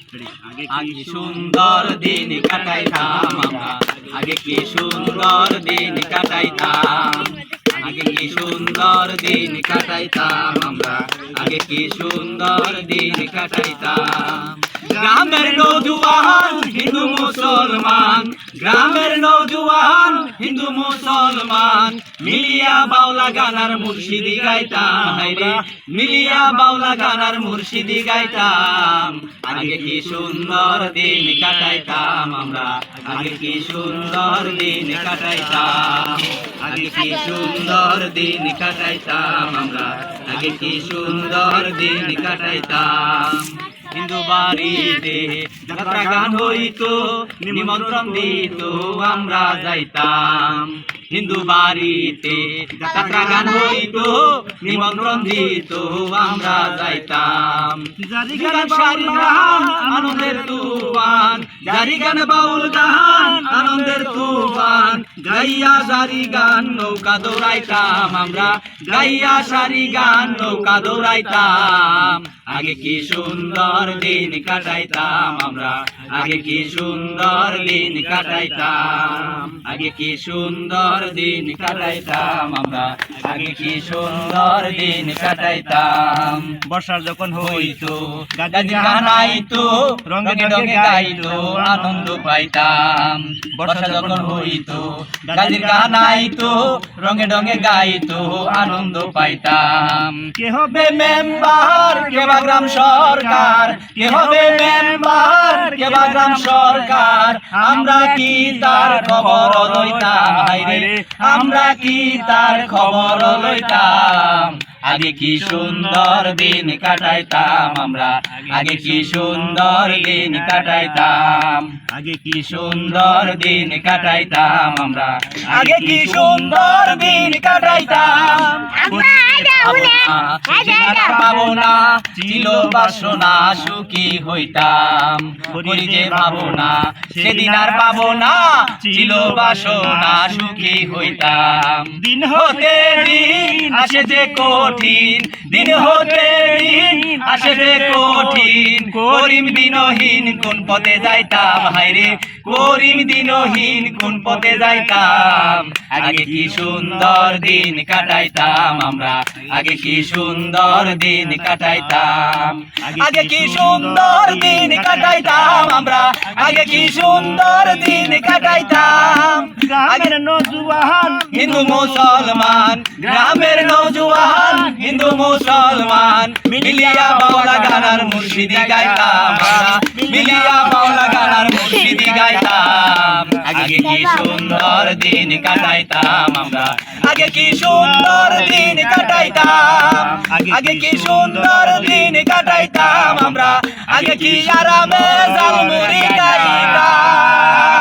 আগে সুন্দর দিন কাটাইতাম আমরা, আগে কি সুন্দর দিন কাটাইতাম, আগে কি সুন্দর দিন কাটাইতাম আমরা, আগে কি সুন্দর দিন কাটাইতাম। গ্রামের নৌজওয়ান হিন্দু মুসলমান, গ্রামের নৌজওয়ান হিন্দু মুসলমান মিলিয়া বাউলা গানার মুর্শিদি গাইতাম, হাইরে মিলিয়া বাউলা গানার মুর্শিদি গাইতাম। আগে কি সুন্দর দিন কাটাইতাম আমরা, আগে কি সুন্দর দিন কাটাইতাম, আগে কি সুন্দর দিন কাটাইতাম আমরা, আগে কি সুন্দর দিন কাটাইতাম। হিন্দু বাড়িতে যাত্রা গান হইতো, নিমন্ত্রণ দিত আমরা যাইতাম। হিন্দু বাড়িতে যাত্রা গান হইতো, নিমন্ত্রণ দিত আমরা যাইতাম। জারি গান সারি গান আনন্দের তুফান, জারি গান বাউল গান আনন্দের তুফান, গাইয়া সারি গান নৌকা দৌড়াইতাম আমরা, গাইয়া সারি গান নৌকা দৌড়াইতাম। আগে কি সুন্দর দিন কাটাইতাম আমরা, আগে কি সুন্দর দিন কাটাইতাম, আগে কি সুন্দর দিন কাটাইতাম আমরা, আগে কি সুন্দর দিন কাটাইতাম। বর্ষা যখন হইতো গাজি গান আইতো, রঙে রঙে গাইতো আনন্দ পাইতাম। বর্ষা যখন হইতো গাজির গান আইতো, রঙে রঙে গাইতো আনন্দ পাইতাম। কে হবে মেম্বার কে বা গ্রাম সরকার, কে হবে মেম্বার কে বা গ্রাম সরকার, আমরা কি তার খবর লইতাম, হায়রে আমরা কি তার খবর লইতাম। আগে কি সুন্দর দিন কাটাইতাম আমরা, আগে কি সুন্দর দিন কাটাইতাম, আগে কি সুন্দর দিন কাটাইতাম আমরা, আগে কি সুন্দর দিন কাটাইতাম। পাবো না ছিল বাসনা সুখী হইতাম, করি যে ভাবনা সেদিন আর পাবো না ছিল বাসনা সুখী হইতাম। দিন হতে দিন আসে যে কঠিন, দিন হতে দিন আসে যে কঠিন, করিম দিনহীন কোন পথে যাইতাম, হায়রে করিম দিনহীন কোন পথে যাইতাম। আগে কি সুন্দর দিন কাটাইতাম আমরা, আগে কি সুন্দর দিন কাটাইতাম, আগে কি সুন্দর দিন কাটাইতাম আমরা, আগে কি সুন্দর দিন কাটাইতাম। গ্রামের নৌজওয়ান হিন্দু মুসলমান, গ্রামের নৌজওয়ান হিন্দু মুসলমান মিলিয়া বাউলা গানার মুর্শিদি গাইতাম, মিলিয়া বাউলা গানার মুর্শিদি গাইতাম। আগে কি সুন্দর দিন কাটাইতাম আমরা, আগে কি সুন্দর দিন কাটাইতাম, আগে কি সুন্দর দিন কাটাইতাম আমরা, আগে কি আরামে জালমুড়ি খাইতাম।